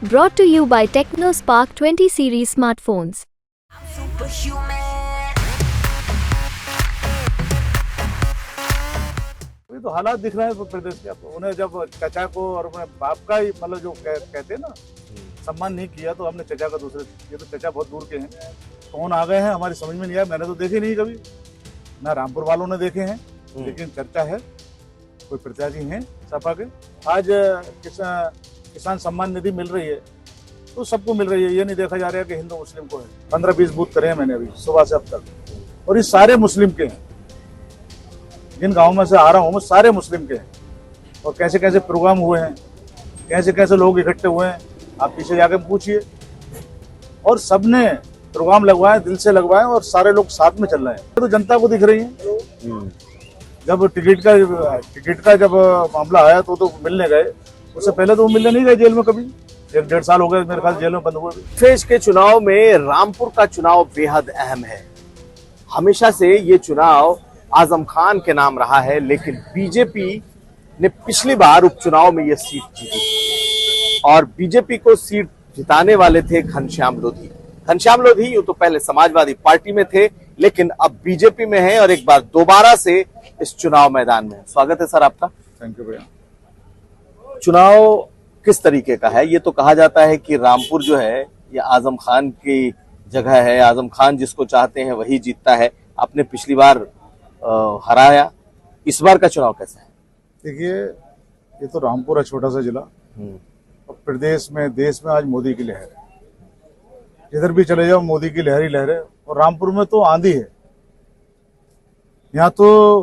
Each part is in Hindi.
Brought to you by TechnoSpark 20 series smartphones. अभी तो हालात दिख रहे हैं प्रदेश के। उन्हें जब चचा को और अपने बाप का ही मतलब जो कहते हैं ना, सम्मान नहीं किया तो हमने चचा का दूसरे, ये तो चचा बहुत दूर के हैं, कौन आ गए हैं हमारी समझ में नहीं आया। मैंने तो देखे नहीं कभी, ना रामपुर वालों ने देखे हैं, लेकिन चर्चा है कोई प्रत्याशी हैं सपा के। आज किसान सम्मान निधि मिल रही है तो सबको मिल रही है, ये नहीं देखा जा रहा है कि हिंदू मुस्लिम को है। 15-20 बूथ करे हैं मैंने अभी सुबह से अब तक, और ये सारे मुस्लिम के हैं। जिन गाँव में से आ रहा हूँ वो सारे मुस्लिम के हैं, और कैसे कैसे प्रोग्राम हुए हैं, कैसे कैसे लोग इकट्ठे हुए हैं, आप पीछे जाके पूछिए। और सबने प्रोग्राम लगवाए, दिल से लगवाए, और सारे लोग साथ में चल रहे हैं। तो जनता को दिख रही है। जब टिकट का जब मामला आया तो मिलने गए, उससे पहले तो वो मिलने नहीं गए जेल में कभी। 1-1.5 साल हो गए मेरे ख्याल जेल में बंद हुए। फेज के चुनाव में रामपुर का चुनाव बेहद अहम है। हमेशा से ये चुनाव आजम खान के नाम रहा है, लेकिन बीजेपी ने पिछली बार उपचुनाव में ये सीट जीती, और बीजेपी को सीट जिताने वाले थे घनश्याम लोधी। घनश्याम लोधी यूं तो पहले समाजवादी पार्टी में थे, लेकिन अब बीजेपी में हैं और एक बार दोबारा से इस चुनाव मैदान में। स्वागत है सर आपका। थैंक यू भैया। चुनाव किस तरीके का है? ये तो कहा जाता है कि रामपुर जो है ये आजम खान की जगह है, आजम खान जिसको चाहते हैं वही जीतता है। आपने पिछली बार हराया, इस बार का चुनाव कैसा है? देखिए, ये तो रामपुर है, छोटा सा जिला, और प्रदेश में देश में आज मोदी की लहर है। जिधर भी चले जाओ मोदी की लहर ही लहर है, और रामपुर में तो आंधी है। यहाँ तो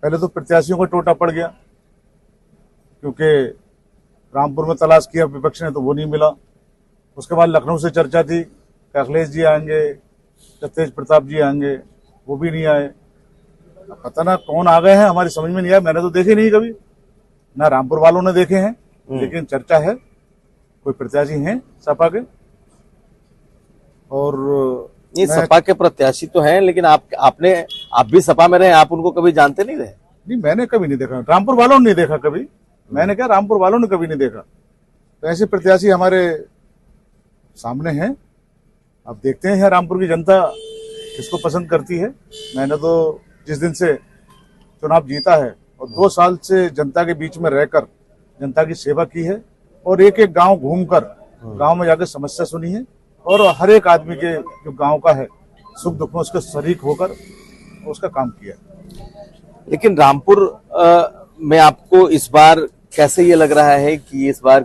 पहले तो प्रत्याशियों का टोटा पड़ गया, क्योंकि रामपुर में तलाश किया विपक्ष ने तो वो नहीं मिला। उसके बाद लखनऊ से चर्चा थी कि अखिलेश जी आएंगे, तेज प्रताप जी आएंगे, वो भी नहीं आए। पता ना कौन आ गए हैं, हमारी समझ में नहीं आया। मैंने तो देखे नहीं कभी, ना रामपुर वालों ने देखे हैं, लेकिन चर्चा है कोई प्रत्याशी हैं सपा के। और ये सपा के प्रत्याशी तो हैं, लेकिन आप भी सपा में रहे, आप उनको कभी जानते नहीं रहे? नहीं, मैंने कभी नहीं देखा, रामपुर वालों ने नहीं देखा कभी। मैंने क्या, रामपुर वालों ने कभी नहीं देखा। तो ऐसे प्रत्याशी हमारे सामने हैं। अब देखते हैं रामपुर की जनता किसको पसंद करती है। मैंने तो जिस दिन से चुनाव जीता है और 2 साल से जनता के बीच में रहकर जनता की सेवा की है, और एक एक गांव घूमकर गांव में जाकर समस्या सुनी है, और हर एक आदमी के जो गांव का है सुख दुख में उसके शरीक होकर उसका काम किया। लेकिन रामपुर में आपको इस बार कैसे ये लग रहा है कि इस बार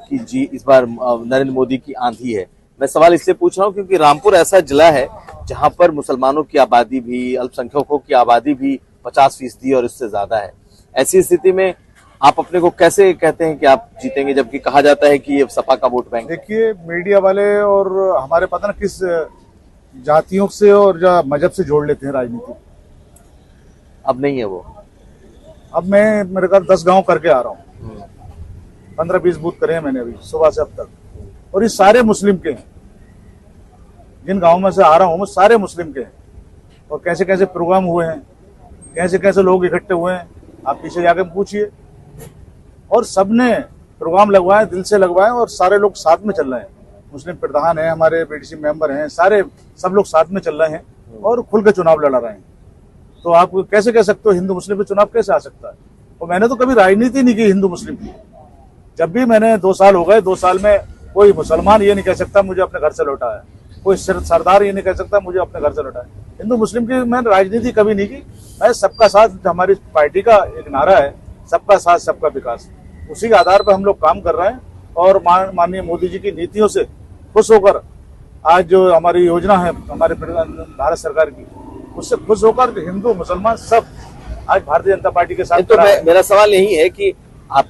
नरेंद्र मोदी की आंधी है? मैं सवाल इसलिए पूछ रहा हूँ क्योंकि रामपुर ऐसा जिला है जहां पर मुसलमानों की आबादी भी, अल्पसंख्यकों की आबादी भी 50% और इससे ज्यादा है। ऐसी स्थिति में आप अपने को कैसे कहते हैं कि आप जीतेंगे, जबकि कहा जाता है कि ये सपा का वोट बैंक? देखिए, मीडिया वाले और हमारे पता ना किस जातियों से और मजहब से जोड़ लेते हैं राजनीति। अब नहीं है वो। अब मैं मेरे ख्याल 10 गांव करके आ रहा हूँ, 15-20 बूथ करे हैं मैंने अभी सुबह से अब तक, और ये सारे मुस्लिम के हैं। जिन गाँव में से आ रहा हूँ वो सारे मुस्लिम के हैं, और कैसे कैसे प्रोग्राम हुए हैं, कैसे कैसे लोग इकट्ठे हुए हैं, आप पीछे जाके पूछिए। और सबने प्रोग्राम लगवाए, दिल से लगवाए, और सारे लोग साथ में चल रहे हैं। मुस्लिम प्रधान हैं, हमारे बीडीसी मेंबर हैं, सब लोग साथ में चल रहे हैं और खुल के चुनाव लड़ा रहे हैं। तो आप कैसे कह सकते हो हिंदू मुस्लिम पे चुनाव कैसे आ सकता है? और मैंने तो कभी राजनीति नहीं की हिंदू मुस्लिम की। जब भी मैंने 2 साल हो गए, 2 साल में कोई मुसलमान ये नहीं कह सकता मुझे अपने घर से लौटाया, कोई सरदार ये नहीं कह सकता मुझे अपने घर से लौटाया। हिंदू मुस्लिम की मैंने राजनीति कभी नहीं की। मैं सबका साथ, हमारी पार्टी का एक नारा है, सबका साथ सबका विकास, उसी के आधार पर हम लोग काम कर रहे हैं। और माननीय मोदी जी की नीतियों से खुश होकर आज जो हमारी योजना है हमारे भारत सरकार की, उससे खुश होकर हिंदू मुसलमान सब आज भारतीय जनता पार्टी के साथ। तो मेरा सवाल यही है कि आप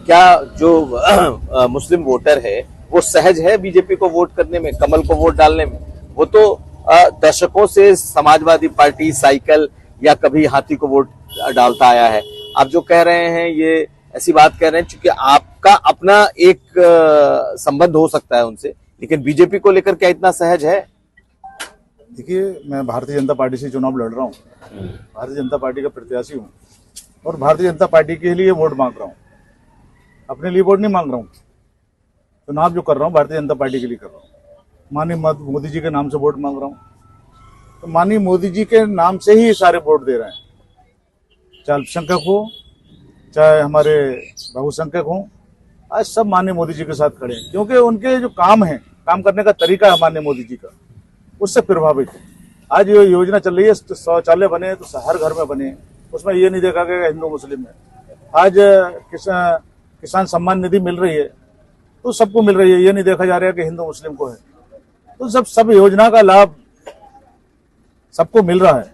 क्या जो मुस्लिम वोटर है वो सहज है बीजेपी को वोट करने में, कमल को वोट डालने में? वो तो दशकों से समाजवादी पार्टी, साइकिल या कभी हाथी को वोट डालता आया है। आप जो कह रहे हैं ये ऐसी बात कह रहे हैं क्योंकि आपका अपना एक संबंध हो सकता है उनसे, लेकिन बीजेपी को लेकर क्या इतना सहज है? देखिए, मैं भारतीय जनता पार्टी से चुनाव लड़ रहा हूँ, भारतीय जनता पार्टी का प्रत्याशी हूँ, और भारतीय जनता पार्टी के लिए वोट मांग रहा हूँ, अपने लिए वोट नहीं मांग रहा हूँ। चुनाव जो कर रहा हूँ भारतीय जनता पार्टी के लिए कर रहा हूँ। माननीय मोदी जी के नाम से वोट मांग रहा हूँ, तो माननीय मोदी जी के नाम से ही सारे वोट दे रहे हैं, चाहे अल्पसंख्यक हो चाहे हमारे बहुसंख्यक हो, आज सब माननीय मोदी जी के साथ खड़े हैं, क्योंकि उनके जो काम है, काम करने का तरीका है माननीय मोदी जी का, उससे प्रभावित है। आज ये योजना चल रही है, शौचालय बने तो हर घर में बने, उसमें ये नहीं देखा गया हिंदू मुस्लिम में। आज किसान सम्मान निधि मिल रही है तो सबको मिल रही है, ये नहीं देखा जा रहा है कि हिंदू मुस्लिम को है। तो सब योजना का लाभ सबको मिल रहा है,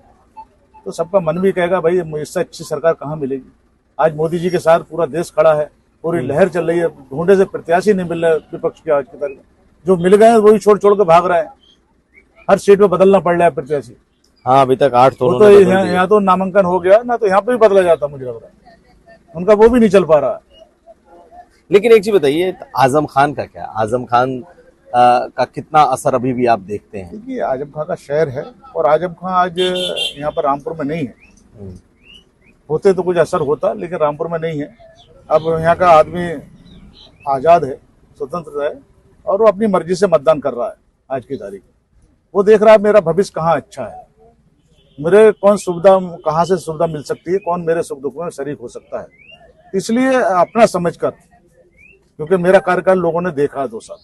तो सबका मन भी कहेगा भाई इससे अच्छी सरकार कहाँ मिलेगी। आज मोदी जी के साथ पूरा देश खड़ा है, पूरी लहर चल रही है, ढूंढे से प्रत्याशी नहीं मिल रहे विपक्ष के आज की तारीख में, जो मिल गए हैं वही छोड़ छोड़ के भाग रहे हैं, हर सीट पे बदलना पड़ रहा है प्रत्याशी। हाँ, अभी तक 8 तो यहाँ तो नामांकन हो गया ना, तो यहाँ पे भी बदला जाता, मुझे लग रहा है उनका वो भी नहीं चल पा रहा है। लेकिन एक चीज बताइए, आजम खान का क्या, आजम खान का कितना असर अभी भी आप देखते हैं? देखिए आजम खान का शहर है और आजम खान आज यहाँ पर रामपुर में नहीं है, होते तो कुछ असर होता, लेकिन रामपुर में नहीं है। अब यहाँ का आदमी आजाद है, स्वतंत्र है और वो अपनी मर्जी से मतदान कर रहा है। आज की तारीख में वो देख रहा है मेरा भविष्य कहाँ अच्छा है, मेरे कौन सुविधा, कहाँ से सुविधा मिल सकती है, कौन मेरे सुख दुख में शरीक हो सकता है। इसलिए अपना समझकर, क्योंकि मेरा कार्यकाल लोगों ने देखा है 2 साल,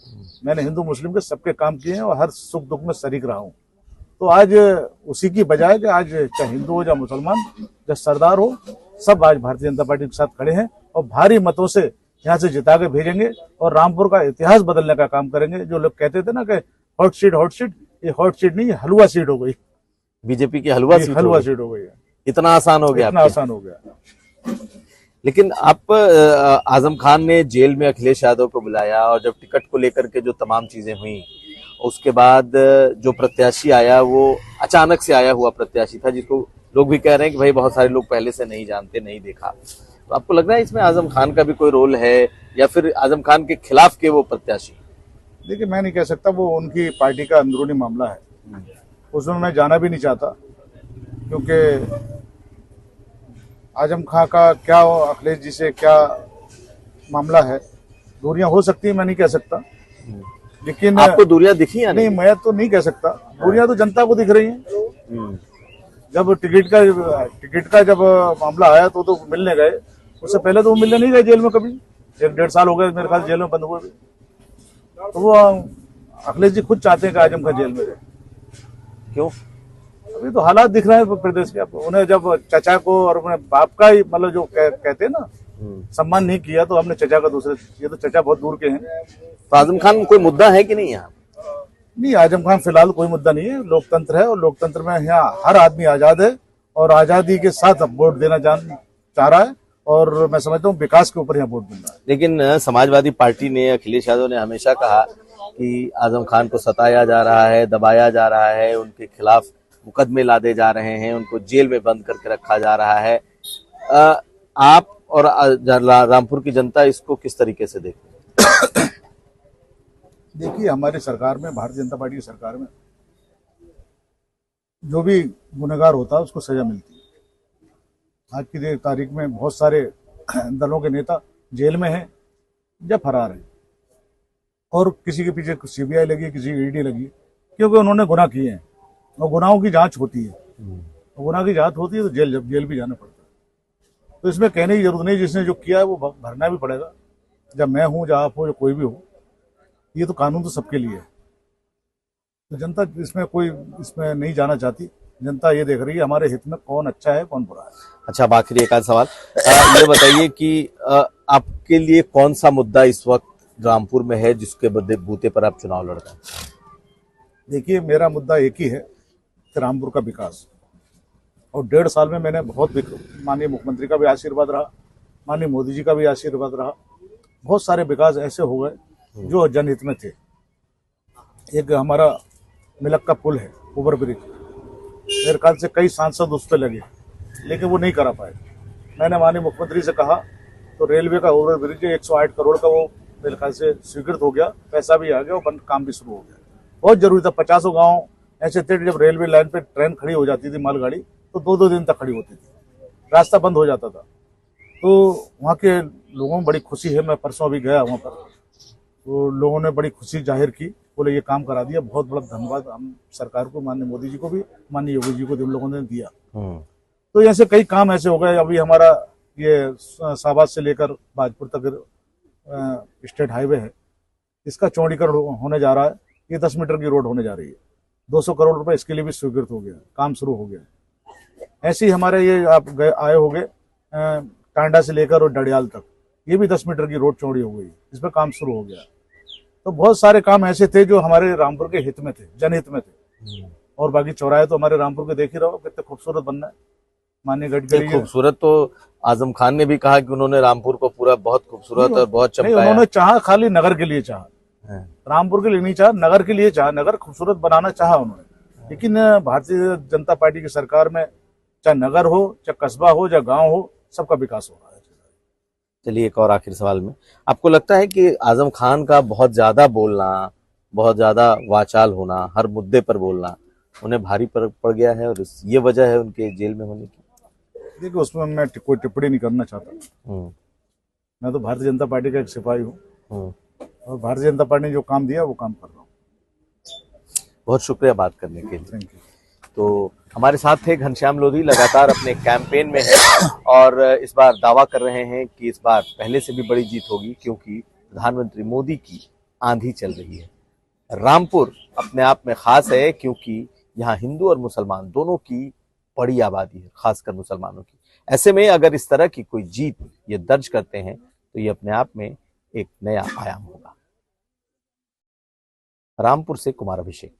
मैंने हिंदू मुस्लिम के सबके काम किए हैं और हर सुख दुख में शरीक रहा हूँ। तो आज उसी की बजाय कि आज चाहे हिंदू हो या मुसलमान या सरदार हो, सब आज भारतीय जनता पार्टी के साथ खड़े हैं और भारी मतों से यहाँ से जिता के भेजेंगे और रामपुर का इतिहास बदलने का काम करेंगे। जो लोग कहते थे ना कि हॉट सीट, ये हॉट सीट नहीं, ये हलवा सीट हो गई, बीजेपी की हलवा सीट हो गई है। इतना आसान हो गया, इतना आसान हो गया। लेकिन आप आजम खान ने जेल में अखिलेश यादव को बुलाया और जब टिकट को लेकर के जो तमाम चीजें हुई, उसके बाद जो प्रत्याशी आया वो अचानक से आया हुआ प्रत्याशी था, जिसको लोग भी कह रहे हैं कि भाई बहुत सारे लोग पहले से नहीं जानते, नहीं देखा। तो आपको लग रहा है इसमें आजम खान का भी कोई रोल है या फिर आजम खान के खिलाफ के वो प्रत्याशी? देखिए मैं नहीं कह सकता, वो उनकी पार्टी का अंदरूनी मामला है, उसमें मैं जाना भी नहीं चाहता, क्योंकि आजम खान का क्या, अखिलेश जी से क्या मामला है, दूरियां हो सकती है, मैं नहीं कह सकता। लेकिन आपको दूरियां दिखी या नहीं? मैं तो नहीं कह सकता, दूरियां तो जनता को दिख रही हैं। जब टिकट का जब मामला आया तो मिलने गए, उससे पहले तो वो मिलने नहीं गए जेल में कभी, 1-1.5 साल हो गए मेरे ख्याल जेल में बंद हुए। तो वो अखिलेश जी खुद चाहते हैं कि आजम खान जेल में रहे। क्यों? अभी तो हालात दिख रहे हैं प्रदेश के। उन्हें जब चचा को और अपने बाप का ही मतलब जो कहते हैं ना, सम्मान नहीं किया, तो हमने चचा का दूसरे, ये तो चचा बहुत दूर के हैं। तो आजम खान कोई मुद्दा है कि नहीं यहाँ? नहीं, आजम खान फिलहाल कोई मुद्दा नहीं है। लोकतंत्र है और लोकतंत्र में यहाँ हर आदमी आजाद है और आजादी के साथ अब वोट देना चाह रहा है और मैं समझता हूँ विकास के ऊपर यहाँ वोट मिल रहा है। लेकिन समाजवादी पार्टी ने, अखिलेश यादव ने हमेशा कहा कि आजम खान को सताया जा रहा है, दबाया जा रहा है, उनके खिलाफ मुकदमे लादे जा रहे हैं, उनको जेल में बंद करके रखा जा रहा है। आप और रामपुर की जनता इसको किस तरीके से देखते हैं? देखिए हमारी सरकार में, भारतीय जनता पार्टी की सरकार में, जो भी गुनहगार होता है उसको सजा मिलती है। आज की तारीख में बहुत सारे दलों के नेता जेल में हैं या फरार हैं और किसी के पीछे सीबीआई लगी, किसी की ईडी लगी, क्योंकि उन्होंने गुनाह किए हैं और गुनाहों की जांच होती है। गुनाह की जांच होती है तो जेल भी जाना पड़ता है। तो इसमें कहने की जरूरत नहीं, जिसने जो किया है वो भरना भी पड़ेगा, जब मैं हूँ, जब आप हो, या कोई भी हो। ये तो कानून तो सबके लिए है, तो जनता इसमें नहीं जाना चाहती। जनता ये देख रही है हमारे हित में कौन अच्छा है कौन बुरा है। अच्छा, आखिरी एक आध सवाल ये बताइए कि आपके लिए कौन सा मुद्दा इस वक्त रामपुर में है जिसके बूते पर आप चुनाव लड़ रहे हैं? देखिए मेरा मुद्दा एक ही है कि रामपुर का विकास, और 1.5 साल में मैंने बहुत, माननीय मुख्यमंत्री का भी आशीर्वाद रहा, माननीय मोदी जी का भी आशीर्वाद रहा, बहुत सारे विकास ऐसे हो गए जो जनहित में थे। एक हमारा मिलक का पुल है, ओवर ब्रिज, मेरे ख्याल से कई सांसद उस पर लगे लेकिन वो नहीं करा पाए। मैंने माननीय मुख्यमंत्री से कहा तो रेलवे का ओवर ब्रिज 108 करोड़ का वो मेरे ख्याल से स्वीकृत हो गया, पैसा भी आ गया और काम भी शुरू हो गया। बहुत जरूरी था। 50 गांव ऐसे थे जब रेलवे लाइन पे ट्रेन खड़ी हो जाती थी, मालगाड़ी, तो 2-2 दिन तक खड़ी होती थी, रास्ता बंद हो जाता था। तो वहाँ के लोगों में बड़ी खुशी है। मैं परसों अभी गया वहाँ पर, तो लोगों ने बड़ी खुशी जाहिर की, बोले ये काम करा दिया, बहुत बड़ा धन्यवाद हम सरकार को, माननीय मोदी जी को भी, माननीय योगी जी को, उन लोगों ने दिया। तो ऐसे कई काम ऐसे हो गए। अभी हमारा ये शाहबाद से लेकर भाजपुर तक स्टेट हाईवे है, इसका चौड़ीकरण होने जा रहा है। ये 10 मीटर की रोड होने जा रही है। 200 करोड़ रुपए इसके लिए भी स्वीकृत हो गया, काम शुरू हो गया। ऐसे ही हमारे ये आप गए आए हो गए टांडा से लेकर और डडियाल तक, ये भी 10 मीटर की रोड चौड़ी हो गई, इस पर काम शुरू हो गया। तो बहुत सारे काम ऐसे थे जो हमारे रामपुर के हित में थे, जनहित में थे। और बाकी चौराहे तो हमारे रामपुर के देख ही रहो कितने खूबसूरत बनना है। माननीय गडकरी खूबसूरत तो आजम खान ने भी कहा कि उन्होंने रामपुर को पूरा बहुत खूबसूरत और बहुत चमकाया। उन्होंने चाहा खाली नगर के लिए चाहा, रामपुर के लिए नहीं चाहा, नगर के लिए चाहा, नगर खूबसूरत बनाना चाहा उन्होंने। लेकिन भारतीय जनता पार्टी की सरकार में चाहे नगर हो, चाहे कस्बा हो, चाहे गांव हो, सबका विकास हो रहा है। चलिए एक और आखिर सवाल में, आपको लगता है कि आजम खान का बहुत ज्यादा बोलना, बहुत ज्यादा वाचाल होना, हर मुद्दे पर बोलना उन्हें भारी पड़ गया है और ये वजह है उनके जेल में होने की? देखिए उसमें मैं कोई टिप्पणी नहीं करना चाहता। मैं तो भारतीय जनता पार्टी का एक सिपाही हूँ और भारतीय जनता पार्टी ने जो काम दिया वो काम कर रहा हूँ। बहुत शुक्रिया बात करने के लिए। Thank you. तो हमारे साथ थे घनश्याम लोधी, लगातार अपने कैंपेन में है और इस बार दावा कर रहे हैं कि इस बार पहले से भी बड़ी जीत होगी, क्योंकि प्रधानमंत्री मोदी की आंधी चल रही है। रामपुर अपने आप में खास है क्योंकि यहाँ हिंदू और मुसलमान दोनों की बड़ी आबादी है, खासकर मुसलमानों की। ऐसे में अगर इस तरह की कोई जीत ये दर्ज करते हैं तो ये अपने आप में एक नया आयाम होगा। रामपुर से कुमार अभिषेक।